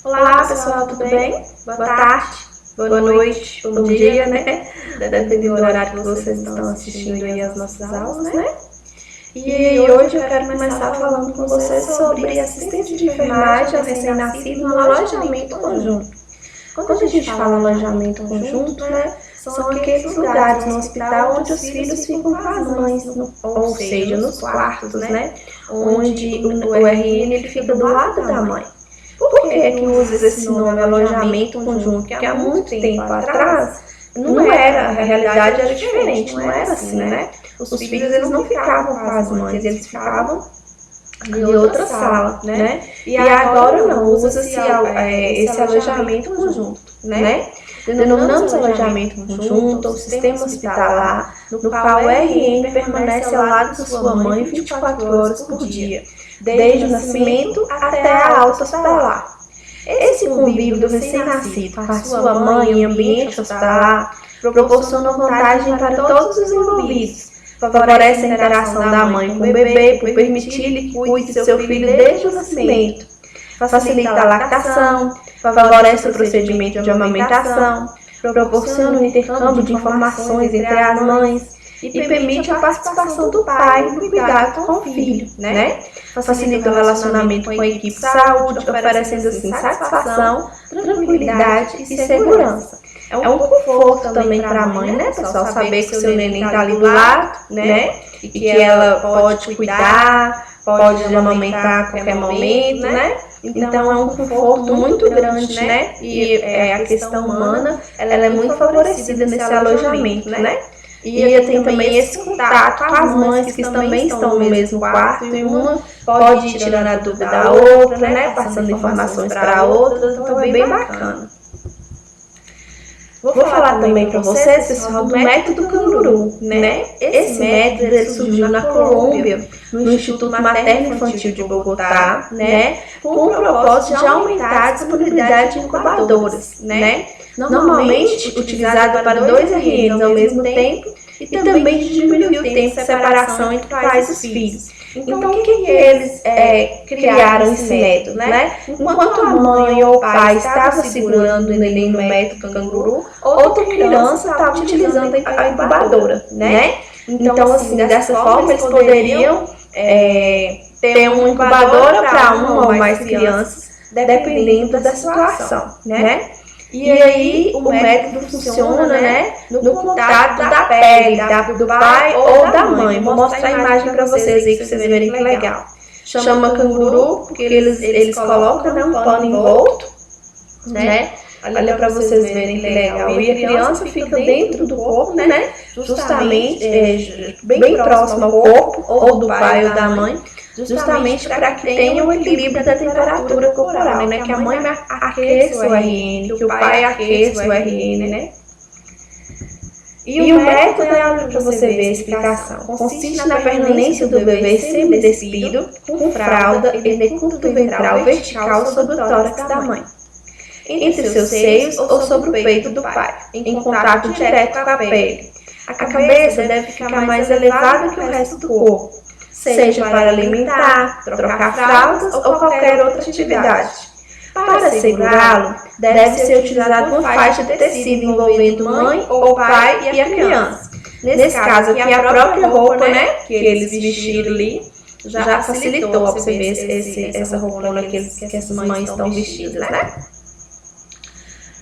Olá pessoal, tudo bem? Boa tarde, boa noite, bom dia, né? Dependendo do horário que vocês estão assistindo aí as nossas aulas, né? E hoje eu quero começar falando com vocês sobre assistência de enfermagem ao recém-nascido no alojamento conjunto. Quando a gente fala alojamento conjunto, né? São aqueles lugares no hospital onde os filhos ficam com as mães, ou seja, nos quartos, né? Onde o RN ele fica do lado da mãe. Por que usa esse nome alojamento conjunto? Porque há muito tempo atrás não era, a realidade era diferente, não era assim, né? Os filhos eles não ficavam com as mães, eles ficavam em outra sala, né? E agora não, usa-se esse alojamento conjunto, né? Denominamos alojamento conjunto ou sistema hospitalar, no qual o RN permanece ao lado de sua mãe 24 horas por dia, desde o nascimento até a alta hospitalar. Esse convívio do recém-nascido com a sua mãe em ambiente hospitalar proporciona vantagem para todos os envolvidos. Favorece a interação da mãe com o bebê por permitir-lhe que cuide de seu filho desde o nascimento. Facilita a lactação, favorece o procedimento de amamentação, proporciona o intercâmbio de informações entre as mães e permite a participação do pai no cuidado com o filho, né? Facilita o relacionamento com a equipe de saúde, oferecendo assim satisfação, tranquilidade e segurança. É um conforto também para a mãe, né, pessoal? Saber que o seu neném está ali do lado, né? E que ela pode cuidar, pode amamentar a qualquer momento, né? Então é um conforto muito grande, né? E a questão humana, ela é muito favorecida nesse alojamento, né? E tem também esse contato com as mães que também estão no mesmo quarto e uma pode ir tirando a dúvida da outra, né? Passando informações para a outra, então é bem bacana. Vou falar também para vocês, pessoal, do método canguru, né? Esse método ele surgiu na Colômbia, no Instituto Materno Infantil de Bogotá, né? Com o propósito de aumentar a disponibilidade de incubadoras, né? Normalmente utilizado para 2 RNs ao mesmo tempo e também de diminuir o tempo de separação entre pais e filhos. Então, o que eles criaram esse método, né? Enquanto a mãe ou o pai estava segurando o neném no método canguru, outra criança estava utilizando a incubadora, né? Então, assim, dessa forma, eles poderiam ter uma incubadora para uma ou mais crianças, dependendo da situação, né? E aí, o método funciona, né, no contato da pele, do pai ou da mãe. Vou mostrar a imagem para vocês aí, para vocês verem que legal. Chama canguru, porque eles colocam, né, um pano envolto, né? Olha para vocês verem que legal. E a criança fica dentro do corpo, né? Justamente bem próximo ao corpo, ou do pai ou da mãe, justamente para que tenha o equilíbrio da temperatura corporal, né? Que a mãe aqueça o RN, que o pai aqueça o RN, né? E o método, para você ver a explicação, consiste na permanência do bebê semidespido, com fralda e decúbito ventral vertical sobre o tórax da mãe, entre seus seios ou sobre o peito do pai, em contato direto com a pele. A cabeça deve ficar mais elevada que o resto do corpo, seja para alimentar, trocar fraldas ou qualquer outra atividade. Para segurá-lo, deve ser utilizada uma faixa de tecido envolvendo mãe ou pai e a criança. Nesse caso aqui, a própria roupa, né, que eles vestiram ali, já facilitou para você ver essa roupona que as mães estão vestidas, né?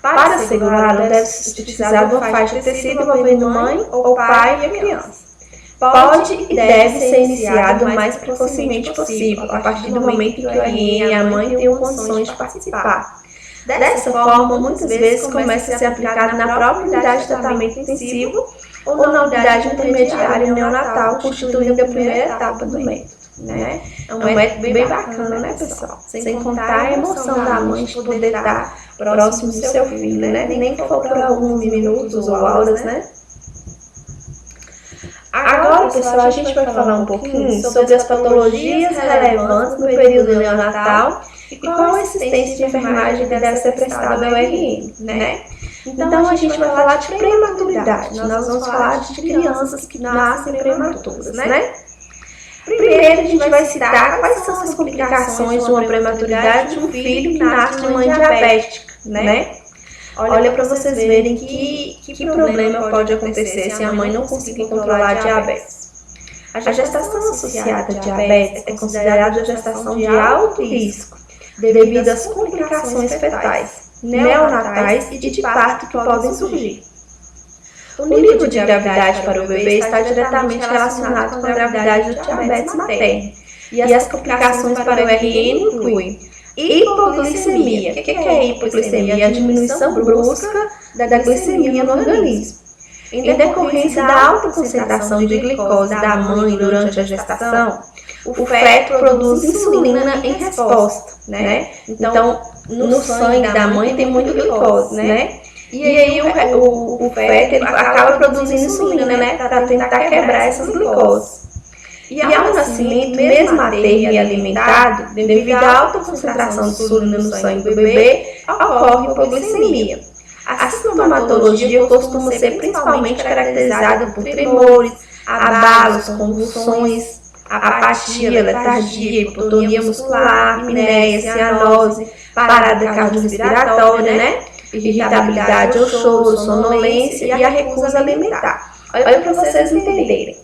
Para segurá-lo, deve ser utilizada uma faixa de tecido envolvendo mãe ou pai e a criança. Pode e deve ser iniciado o mais precocemente possível, a partir do momento em que o RN e a mãe tenham condições de participar. Dessa forma, muitas vezes começa a ser aplicado na própria unidade de tratamento intensivo ou na unidade intermediária neonatal, constituindo a primeira etapa do método, né? É um método bem bacana, né, pessoal? Sem contar a emoção da mãe de poder estar próximo do seu filho, né? Nem que for por alguns minutos ou horas, né? Agora, pessoal, a gente vai falar um pouquinho sobre as patologias relevantes no período neonatal e qual a assistência de enfermagem que deve ser prestada ao RN, né? Então, a gente vai falar de prematuridade. Nós vamos falar de crianças que nascem prematuras, né? Primeiro, a gente vai citar quais são as complicações de uma prematuridade de um filho que nasce de mãe diabética, né? Olha para vocês verem que problema pode acontecer se a mãe não conseguir controlar a diabetes. A gestação associada a diabetes é considerada a gestação de alto risco, devido às complicações fetais, neonatais e de parto que podem surgir. O nível de gravidade para o bebê está diretamente relacionado com a gravidade do diabetes materno. E as complicações para o RN incluem hipoglicemia. O que é hipoglicemia? A diminuição brusca da glicemia no organismo. Em decorrência da alta concentração de glicose da mãe durante a gestação, o feto produz insulina em resposta, né? Então, no sangue da mãe tem muita glicose, né? E aí o feto ele acaba produzindo insulina, né? Para tentar quebrar essas glicoses. E ao nascimento, mesmo materno e alimentado, devido à alta concentração de insulina no sangue do bebê, ocorre hipoglicemia. A sintomatologia costuma ser principalmente caracterizada por tremores, abalos, convulsões, apatia, letargia, hipotonia muscular, apneia, cianose, parada cardiorrespiratória, né? Irritabilidade ou choro, sonolência e a recusa alimentar. Olha para vocês entenderem.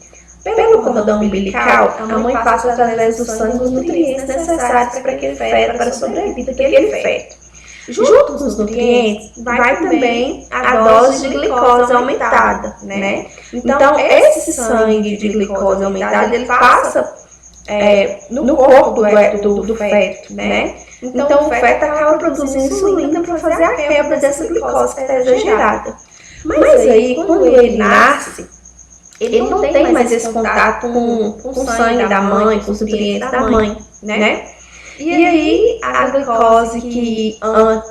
Pelo cordão umbilical, a mãe passa através do sangue os nutrientes necessários para aquele feto, para a sobrevida daquele feto. Junto com os nutrientes, vai também a dose de glicose aumentada, né? Então, esse sangue de glicose aumentada, ele passa no corpo do feto, né? Então, o feto acaba produzindo insulina para fazer a quebra dessa glicose que está exagerada. Mas aí, quando ele nasce, ele não tem mais esse contato com o sangue da mãe, com os nutrientes da mãe, né? E aí, a glicose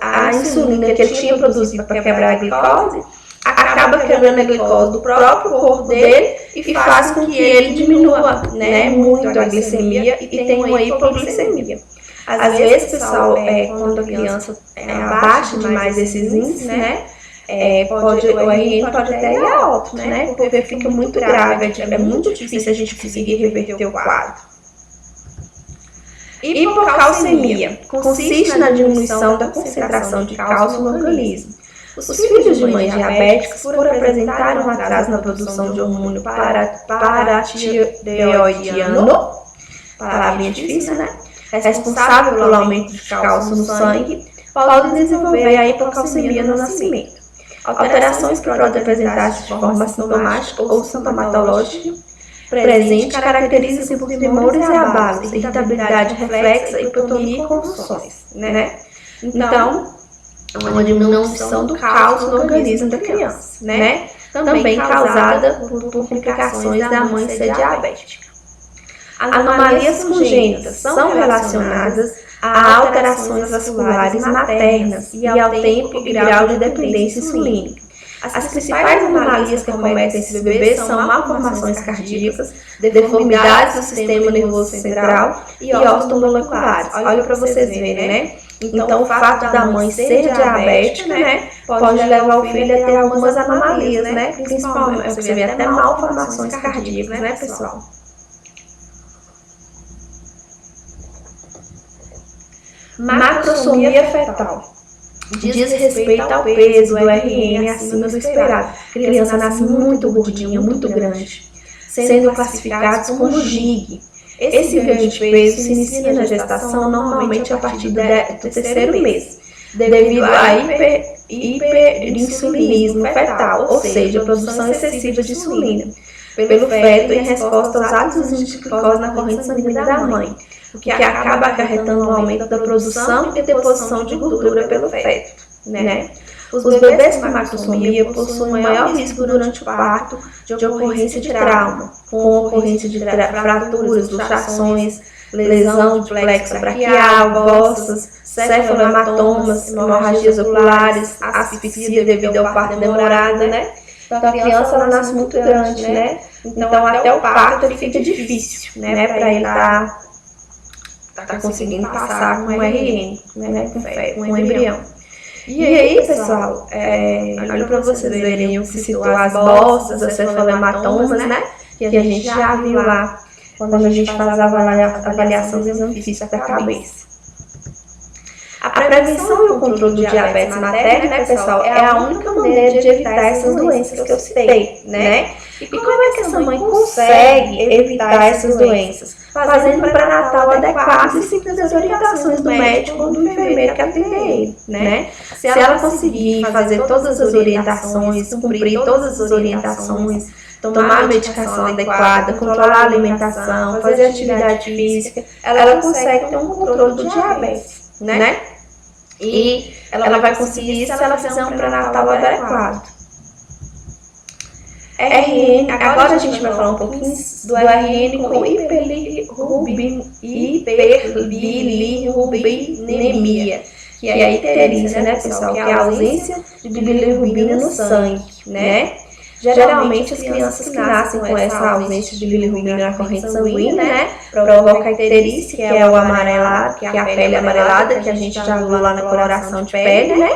a insulina que ele tinha produzido para quebrar a glicose, acaba quebrando a glicose do próprio corpo dele e faz com que ele diminua, né, muito a glicemia e tenha uma hipoglicemia. Às vezes, pessoal, quando a criança abaixa demais esses índices, né, o RN pode até ir alto, né, porque fica muito grave, é muito difícil a gente conseguir reverter o quadro. Hipocalcemia consiste na diminuição da concentração de cálcio no organismo. Os filhos de mães diabéticas, por apresentarem um atraso na produção de hormônio paratireoidiano, palavrinha difícil, né? Responsável pelo aumento de cálcio no sangue, podem desenvolver a hipocalcemia no nascimento. Alterações que podem apresentar-se de forma assintomática ou sintomatológica presente caracteriza-se por tremores e abalos, irritabilidade reflexa, hipotonia e convulsões, né? Então, uma diminuição do cálcio no organismo da criança, né? Também causada por complicações da mãe ser diabética. Anomalias congênitas são relacionadas a alterações vasculares maternas e ao tempo e grau de dependência insulínica. As principais anomalias que acometem esses bebês são malformações cardíacas, deformidades do sistema nervoso central e osteomoleculares. Olha para vocês verem, né? Então, o fato da mãe ser diabética, né, pode levar o filho a ter algumas anomalias, né? Principalmente, você vê até malformações cardíacas, né, pessoal? Macrosomia fetal diz respeito ao peso do RN acima do esperado. A criança nasce muito gordinha, muito grande, sendo classificados como GIG. Esse ganho de peso se inicia na gestação normalmente a partir do terceiro mês, devido a hiperinsulinismo fetal, ou seja, a produção excessiva de insulina pelo feto em resposta aos altos índices de glicose na corrente sanguínea da mãe, o que acaba acarretando um aumento da produção e deposição de gordura pelo feto, né? Os bebês com macrosomia possuem maior risco durante o parto de ocorrência de trauma, com ocorrência de fraturas, luxações, lesão de plexo braquial, bossas, cefalohematomas, hemorragias oculares, asfixia devido ao parto demorado, né? Então a criança ela nasce muito grande, né? Então até o parto ele fica difícil, né? Para ele tá conseguindo passar com RN, né? Com um embrião. E aí, pessoal, olha para vocês verem o que citou as bossas, as cefalohematomas, né? Que a gente já viu lá. quando a gente faz a avaliação do exame físico da cabeça. A prevenção e o controle do diabetes materno, né, pessoal, é a única maneira de evitar essas doenças que eu citei, né? E como é que essa mãe consegue evitar essas doenças? Fazendo um pré-natal adequado e seguindo as orientações do médico ou do enfermeiro que atende ele, né? Se ela conseguir fazer todas as orientações, cumprir todas as orientações, tomar a medicação adequada, controlar a alimentação, fazer atividade física, ela consegue ter um controle do diabetes, né? E ela vai conseguir isso se ela fizer um pré-natal adequado. RN, agora a gente vai falar um pouquinho do RN com hiperbilirubinemia, que é a icterícia, né, pessoal? Que é a ausência de bilirrubina no sangue, né? Geralmente, as crianças que nascem com essa ausência de bilirrubina na corrente sanguínea, né, provoca a icterícia, que é o amarelado, que é a pele amarelada, que a gente já viu lá na coloração de pele, né?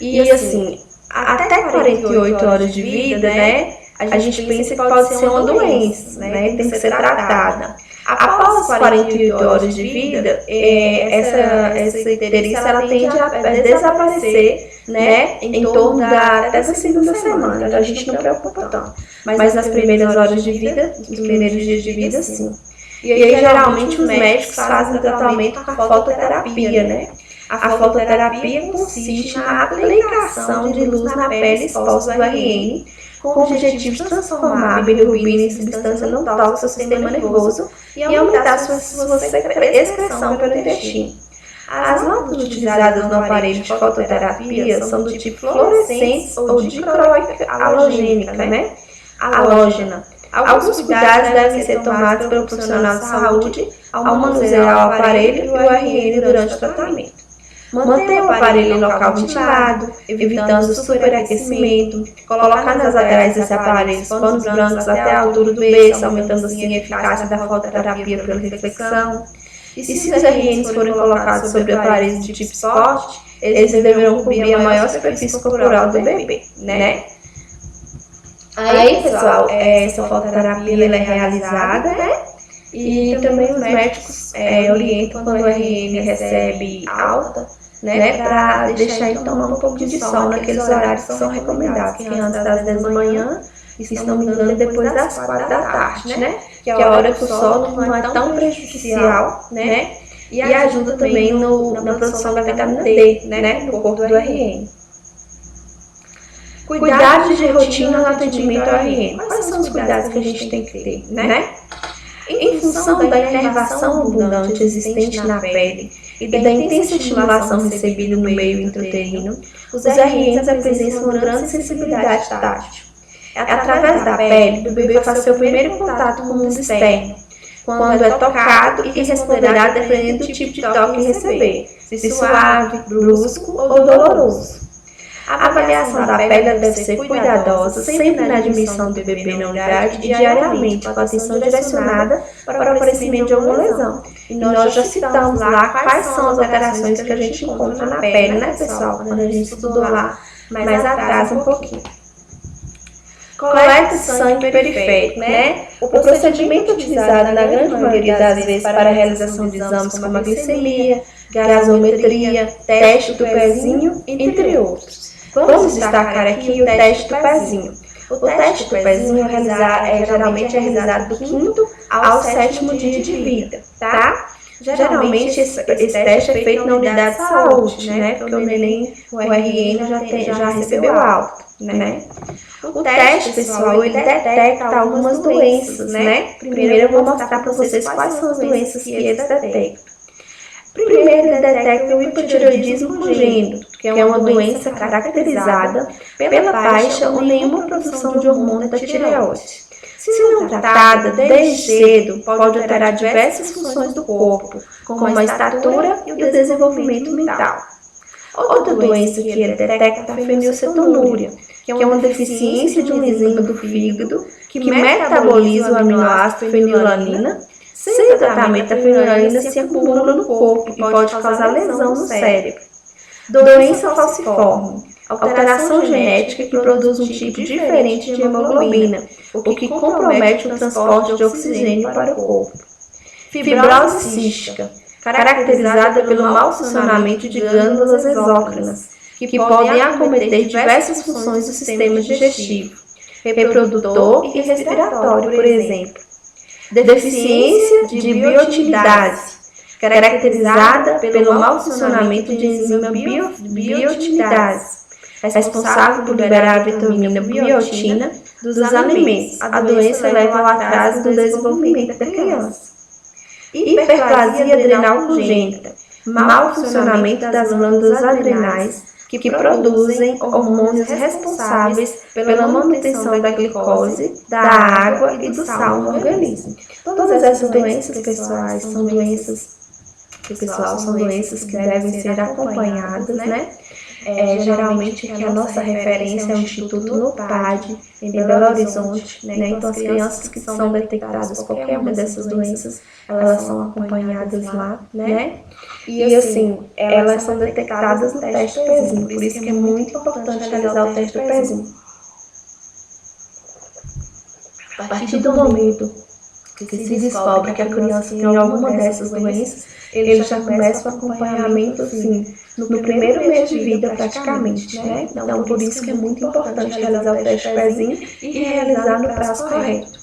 E assim, até 48 horas de vida, né, a gente pensa que pode ser uma doença, né, tem que ser tratada. Após 48 horas de vida, essa icterícia ela tende a desaparecer, né, em torno até da segunda semana, então a gente não preocupa tanto. Mas nas primeiras horas de vida, nos primeiros dias de vida, sim. E aí, geralmente, os médicos fazem tratamento com a fototerapia, né? A fototerapia consiste na aplicação de luz na pele exposta do RN, com o objetivo de transformar a bilirrubina em substância não tóxica do sistema nervoso e aumentar sua excreção pelo intestino. As lâmpadas utilizadas no aparelho de fototerapia são do tipo fluorescentes ou dicrohalogênica, né? Halógena. Alguns cuidados devem ser tomados pelo profissional de saúde ao manusear o aparelho e o RN durante o tratamento. Manter o aparelho em local ventilado, evitando o superaquecimento, colocar nas laterais desse aparelho panos brancos até a altura do berço, aumentando assim a eficácia da fototerapia pela reflexão. E se os RNs forem colocados sobre aparelhos de tipo Sport, eles deverão cobrir a maior superfície corporal do bebê, né? Aí, pessoal, essa fototerapia ela é realizada, né? E também os médicos orientam quando o RN recebe alta, né? Para deixar ele tomar um pouco de sol naqueles horários que são recomendados, que é antes das 10 da manhã, e se não me engano, depois das 4 da tarde, né? Que é a hora que o sol não é tão prejudicial, né? E ajuda também na produção da vitamina D, né? No corpo do RN. Cuidados de rotina no atendimento ao RN. Quais são os cuidados que a gente tem que ter, né? Em função da inervação abundante existente na pele e da intensa estimulação recebida no meio intrauterino, os RNs apresentam uma grande sensibilidade tátil. Através da pele, o bebê faz seu primeiro contato com o mundo externo, quando é tocado e responderá dependendo do tipo de toque que receber, se suave, brusco ou doloroso. A avaliação da pele deve ser cuidadosa, sempre na admissão do bebê na unidade e diariamente, com atenção direcionada para o aparecimento de alguma lesão. E nós já citamos lá quais são as alterações que a gente encontra na pele, né, pessoal? Quando a gente estudou lá mais atrás um pouquinho. Coleta de sangue periférico, né? O procedimento utilizado na grande maioria das vezes para a realização de exames como a glicemia, gasometria, teste do pezinho, entre outros. Vamos destacar aqui o teste do pezinho. O teste do pezinho geralmente é realizado do 5º ao 7º dia de vida, tá? Geralmente esse teste é feito na unidade de saúde, né? Porque o neném, o RN já recebeu alta, né? O teste, pessoal, ele detecta algumas doenças, né? Primeiro eu vou mostrar para vocês quais são as doenças que ele detecta. Primeiro, ele detecta o hipotireoidismo congênito, que é uma doença caracterizada pela baixa ou nenhuma produção de hormônio da tireoide. Se não tratada desde cedo, pode alterar diversas funções do corpo, como a estatura e o desenvolvimento mental. Outra doença que ele detecta é a fenilcetonúria, que é uma deficiência de um enzima do fígado que metaboliza o aminoácido fenilalanina. Sem tratamento, a fenilalanina se acumula no corpo e pode causar lesão no cérebro. Doença falciforme. alteração genética que produz um tipo diferente de hemoglobina, o que compromete o transporte de oxigênio para o corpo. Fibrose cística, caracterizada pelo mau funcionamento de glândulas exócrinas, que podem acometer diversas funções do sistema digestivo, reprodutor e respiratório, por exemplo. Deficiência de biotinidase, caracterizada pelo mau funcionamento de enzima biotinidase, responsável por liberar a vitamina biotina dos alimentos. A doença leva ao atraso do desenvolvimento da criança. Hiperplasia adrenal congênita, mau funcionamento das glândulas adrenais que produzem hormônios responsáveis pela manutenção da glicose, da água e do sal no organismo. Todas essas doenças, pessoais, são doenças que devem ser acompanhadas, né? Geralmente que a nossa referência é o Instituto NUPAD, em Belo Horizonte, né? Então as crianças que são detectadas qualquer uma dessas doenças, elas são acompanhadas lá, né? E assim, elas são detectadas no teste do pezinho, por isso que é muito importante realizar o teste do pezinho. A partir do momento que se descobre que a criança tem alguma dessas doenças, ele já começa o acompanhamento assim, no primeiro mês de vida praticamente, né? Então por isso que é muito importante realizar o teste do pezinho e realizar no prazo correto.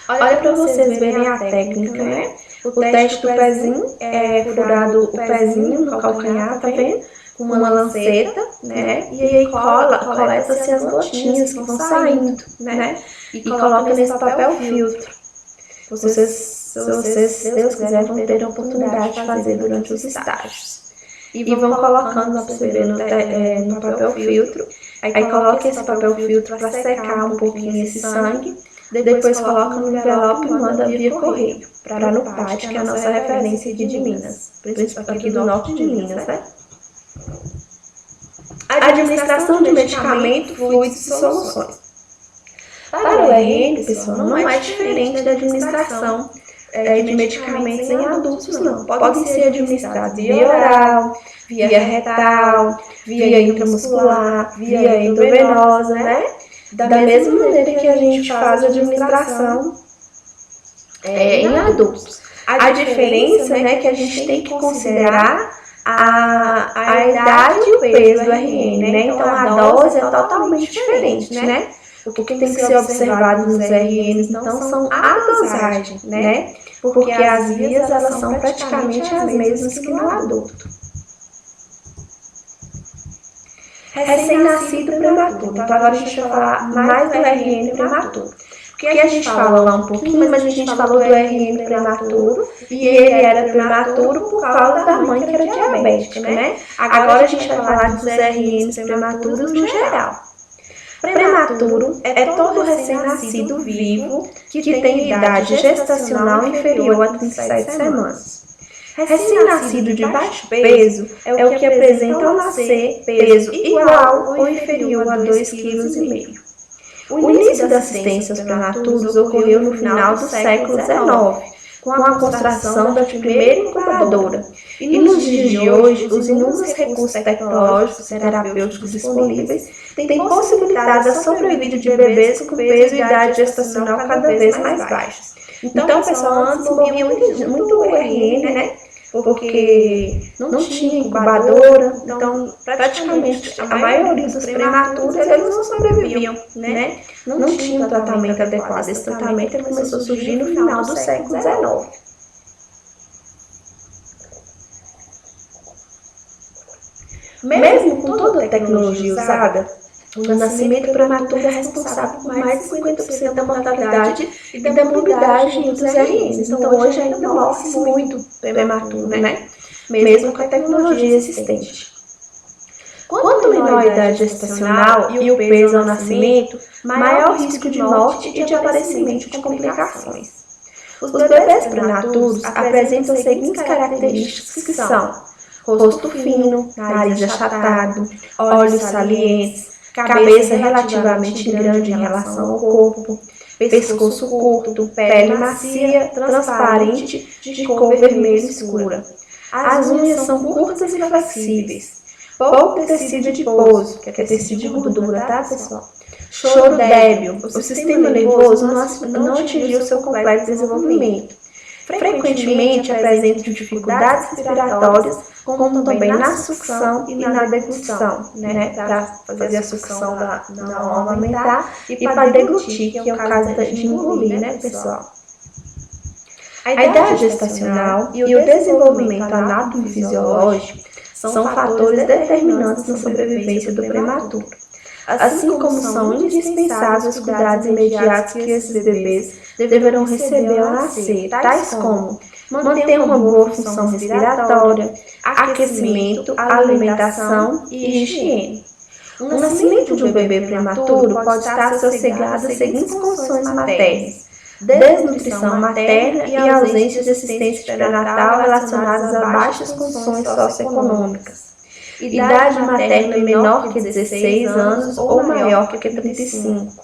Olha para vocês verem a técnica, né? O teste do pezinho é furado o pezinho no calcanhar, tá vendo? Com uma lanceta, né? E aí coleta-se as gotinhas que vão saindo, né? E coloca nesse papel filtro. Vocês, se Deus quiser, vão ter a oportunidade de fazer durante os estágios. E vão colocando, para você ver, no papel filtro. Aí coloca esse papel filtro para secar um pouquinho esse sangue. Depois coloca no envelope e manda via correio para NUPAD, que é a nossa referência aqui de Minas, aqui do norte de Minas, né? Administração de medicamento, fluidos e soluções. Para o RN, pessoal, não é diferente da administração de medicamentos em adultos, não. Podem ser administrados via oral, via retal, via intramuscular, via endovenosa, né? Da mesma maneira que a gente faz a administração em adultos. A diferença, né, que a gente tem que considerar a idade e o peso do RN, né? Então a dose é totalmente diferente, né? O que tem que ser observado nos RNs, então, são a dosagem, né? Porque as vias, elas são praticamente as mesmas que no adulto. Recém-nascido prematuro. Então, agora a gente vai falar mais do RN prematuro. Porque a gente falou lá um pouquinho, mas a gente falou do RN prematuro, e ele era prematuro por causa da mãe que era diabética, né? Agora a gente vai falar dos RNs prematuros no geral. Prematuro é todo recém-nascido vivo que tem idade gestacional inferior a 37 semanas. Recém-nascido de baixo peso é o que apresenta ao nascer peso igual ou inferior a 2,5 kg. O início da assistência aos prematuros ocorreu no final do século XIX, com a construção da primeira incubadora. E nos dias de hoje, os inúmeros recursos tecnológicos e terapêuticos disponíveis têm possibilitado a sobrevida de bebês com peso e idade gestacional cada vez mais baixas. Então, pessoal, antes morria muito RN, né? Porque não tinha incubadora, então praticamente a maioria dos prematuros eles não sobreviviam, né? Não tinha um tratamento adequado. Esse tratamento começou a surgir no final do século XIX. Mesmo com toda a tecnologia usada, o nascimento prematuro é responsável por mais de 50% da mortalidade e da morbidade dos RNs. Então, hoje ainda morre muito prematuro, né? Mesmo com a tecnologia existente. Quanto menor a idade gestacional e o peso ao nascimento, maior o risco de morte e de aparecimento de complicações. Os bebês prematuros apresentam as seguintes características que são rosto fino, nariz achatado, olhos salientes, cabeça relativamente grande em relação ao corpo, pescoço curto, pele macia, transparente, de cor vermelha escura. As unhas são curtas e flexíveis. pouco tecido adiposo, que é tecido de gordura, tá, pessoal? Choro débil, o sistema nervoso não atingiu seu completo desenvolvimento. Frequentemente apresentam dificuldades respiratórias, como também na sucção e na deglutição, né? Para fazer a sucção da alma aumentar e para deglutir, que é o caso de engolir, né, pessoal? A idade gestacional e o desenvolvimento anatomofisiológico são fatores determinantes na sobrevivência do prematuro, assim como são indispensáveis os cuidados imediatos que esses bebês deverão receber ao nascer, tais como manter uma boa função respiratória, aquecimento, alimentação e higiene. O nascimento de um bebê prematuro pode estar associado às seguintes condições maternas: desnutrição materna e ausência de assistência pré-natal relacionadas a baixas condições socioeconômicas. Idade materna menor que 16 anos ou maior que 35.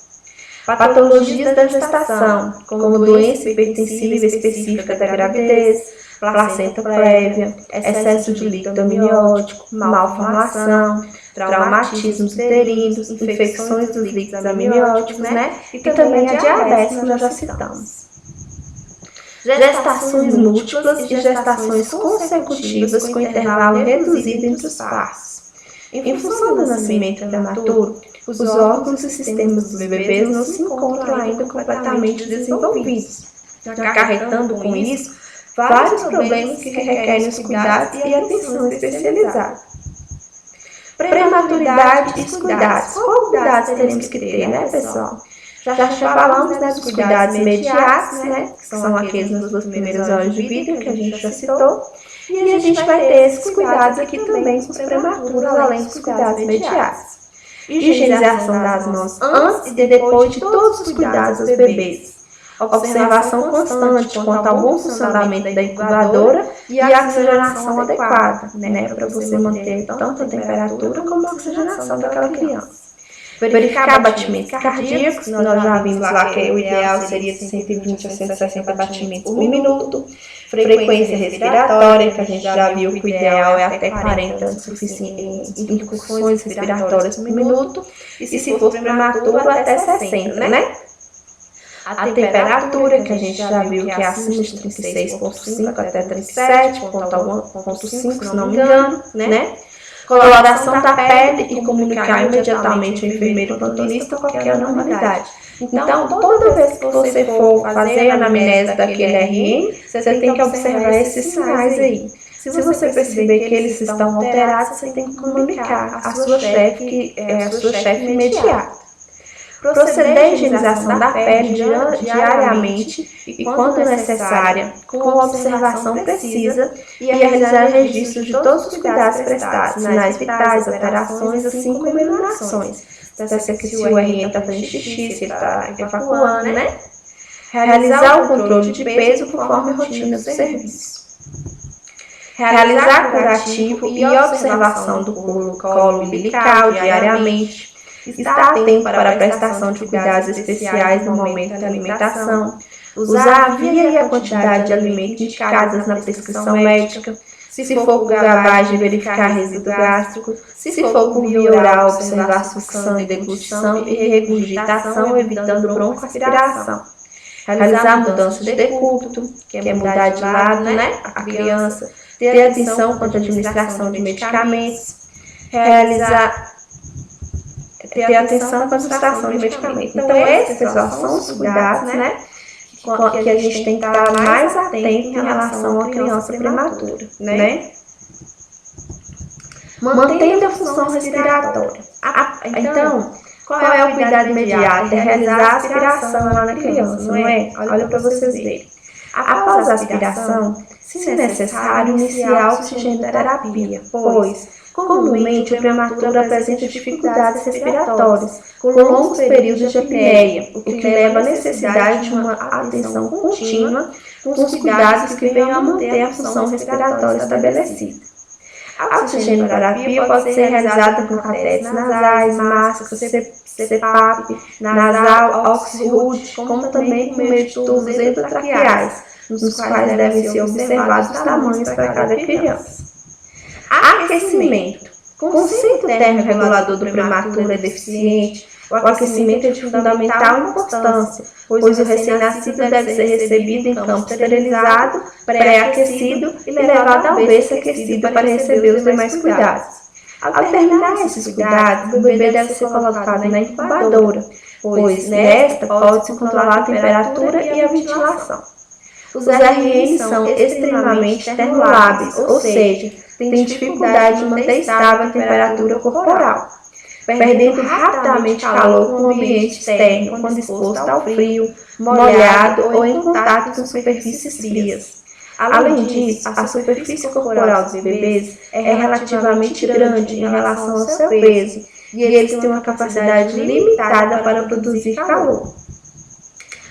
Patologias da gestação, como doença hipertensiva específica da gravidez, placenta prévia, excesso de líquido amniótico, malformação, traumatismos uterinos, infecções dos líquidos amnióticos, né? E também a diabetes, que nós já citamos. Gestações múltiplas e gestações consecutivas com intervalo reduzido entre os partos. Em função do nascimento prematuro, os órgãos e sistemas dos bebês não se encontram ainda completamente desenvolvidos, acarretando com isso vários problemas que requerem os cuidados e atenção especializada. Prematuridade e os cuidados. Qual cuidados teremos que ter, né, pessoal? Já falamos, né, dos cuidados imediatos, né, que são aqueles nas 2 primeiras horas de vida, que a gente já citou. E a gente vai ter esses cuidados aqui também com os prematuros, além dos cuidados imediatos. Higienização das mãos antes e depois de todos os cuidados aos bebês. Observação constante quanto ao bom funcionamento da incubadora e a oxigenação adequada, né, para você manter tanto a temperatura como a oxigenação daquela criança. Verificar batimentos cardíacos, nós já vimos lá que o ideal seria de 120 a 160 batimentos por minuto. Frequência respiratória, que a gente já viu que o ideal é até 40 incursões respiratórias por minuto. E se for prematuro, até 60, né? A temperatura, que a gente já viu que é acima de 36,5 até 37,5, se não me engano, né? Coloração da pele e comunicar imediatamente ao enfermeiro plantonista qualquer anormalidade. Então, toda vez que você for fazer a anamnese daquele RN, você tem que observar esses sinais aí. Se você perceber que eles estão alterados, você tem que comunicar à sua chefe, que é a sua chefe imediata. Proceder à higienização da pele diariamente e, quando necessária, com observação precisa e a realizar registros de todos os cuidados prestados, sinais vitais, alterações, assim como iluminações. Se o RN está fazendo xixi, se ele está evacuando, né? Realizar o controle de peso conforme a rotina do serviço. Realizar curativo e observação do colo umbilical diariamente. Estar atento para a prestação de cuidados especiais no momento da alimentação. Usar a via e a quantidade de alimentos indicadas na prescrição médica. Se for por gavagem, verificar resíduo gástrico. Se for por via oral, observar sucção e deglutição e regurgitação, evitando broncoaspiração. Realizar mudança de decúbito, que é mudar de lado, né, a criança. Ter atenção quanto à administração de medicamentos. Ter atenção com a administração de medicamentos. Então, esses, pessoal, são os cuidados, né, que a gente tem que estar mais atento em relação à criança prematura, né? Mantendo a função respiratória. Então, qual é o cuidado imediato? É realizar a aspiração lá na criança, não é? Olha para vocês verem. Após a aspiração, se necessário, iniciar a oxigenoterapia, pois comumente, o prematuro apresenta dificuldades respiratórias, com longos períodos de apneia, o que leva à necessidade de uma atenção contínua com os cuidados que venham a manter a função respiratória estabelecida. A oxigenoterapia pode ser realizada com catéteres nasais, máscaras, CPAP, nasal, oxirrude, como também por meio de tubos endotraqueais, nos quais devem ser observados os tamanhos para cada criança. Aquecimento. Conceito termorregulador do prematuro é deficiente. O aquecimento é de fundamental importância, pois o recém-nascido deve ser recebido em campo esterilizado, pré-aquecido e levado ao berço aquecido para receber os demais cuidados. Ao terminar esses cuidados, o bebê deve ser colocado na incubadora, pois nesta pode-se controlar a temperatura e a ventilação. Os RN são extremamente termolábeis, ou seja, têm dificuldade de manter estável a temperatura corporal, perdendo rapidamente calor com o ambiente externo quando exposto ao frio, molhado ou em contato com superfícies frias. Além disso, a superfície corporal dos bebês é relativamente grande em relação ao seu peso e eles têm uma capacidade limitada para produzir calor.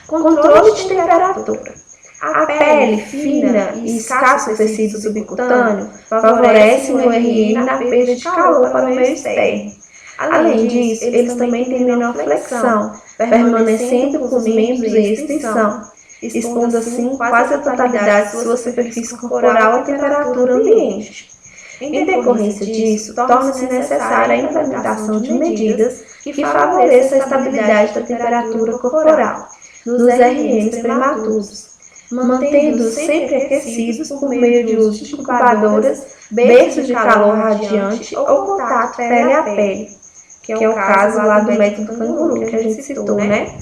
Controle de temperatura. A pele fina e escasso tecido subcutâneo favorecem o RN na perda de calor para o meio externo. Além disso, eles também têm menor flexão, permanecendo com os membros em extensão, expondo assim quase a totalidade de sua superfície corporal à temperatura ambiente. Em decorrência disso, torna-se necessária a implementação de medidas que favoreçam a estabilidade da temperatura corporal nos RNs prematuros, mantendo-os sempre aquecidos por meio de uso de incubadoras, berços de calor radiante ou contato pele a pele, que é o caso lá do método canguru que a gente citou, né?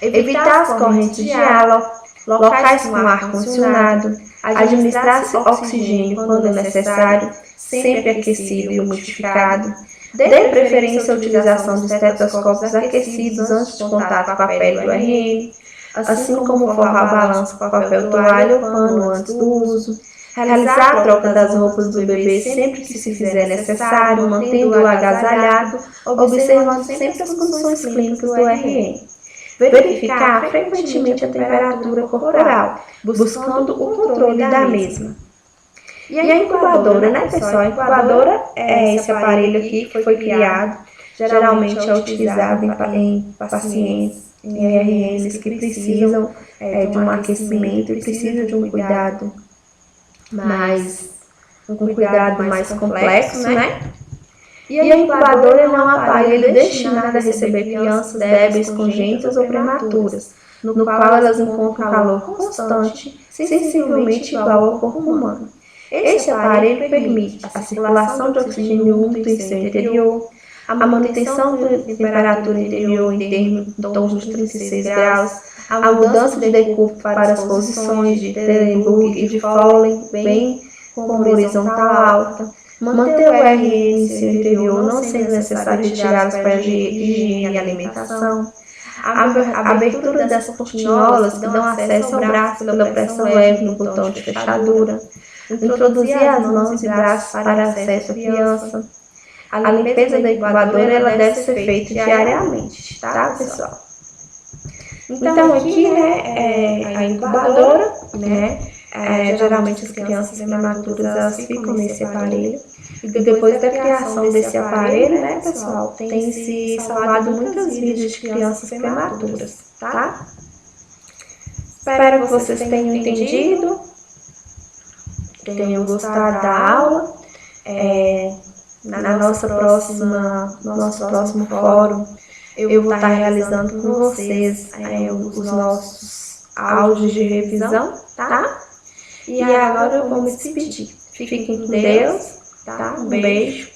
Evitar as correntes de ar, locais com ar condicionado, administrar oxigênio quando necessário, sempre aquecido e umidificado. Dê preferência à utilização de estetoscópios aquecidos antes de contato com a pele do RN, assim como forrar a balança com papel toalha ou pano antes do uso. Realizar a troca das roupas do bebê sempre que se fizer necessário, mantendo-o agasalhado, observando sempre as condições clínicas do RN. Verificar frequentemente a temperatura corporal, buscando o controle da mesma. E a incubadora, né, pessoal? A incubadora é esse aparelho aqui que foi criado, geralmente é utilizado em pacientes, em RNs que precisam de um aquecimento e precisam de um cuidado mais complexo, né? E a incubadora é um aparelho destinado a receber crianças débeis, congênitas ou prematuras, no qual elas encontram calor constante, sensivelmente igual ao corpo humano. Este aparelho permite a circulação de oxigênio úmido em seu interior, a manutenção da temperatura interior em torno de 36 graus, a mudança de decúbito para as posições de Trendelenburg e de Foley, bem como horizontal alta, manter o RN em seu interior, não sendo necessário retirá-los para higiene e alimentação, a abertura das portinholas que dão acesso ao braço pela pressão leve no botão de fechadura, introduzir as mãos e braços para acesso à criança. A limpeza da incubadora ela deve ser feita diariamente, tá, pessoal? Então aqui, né, a incubadora, né, geralmente as crianças prematuras elas ficam nesse aparelho. E depois da criação desse aparelho, né, pessoal, tem se salvado muitas vidas de crianças prematuras, tá? Espero que vocês tenham entendido, tenham gostado da aula. No nosso próximo fórum, eu vou estar realizando com vocês os nossos áudios de revisão, tá? E agora eu vou me despedir. Fiquem com Deus, tá? Um beijo.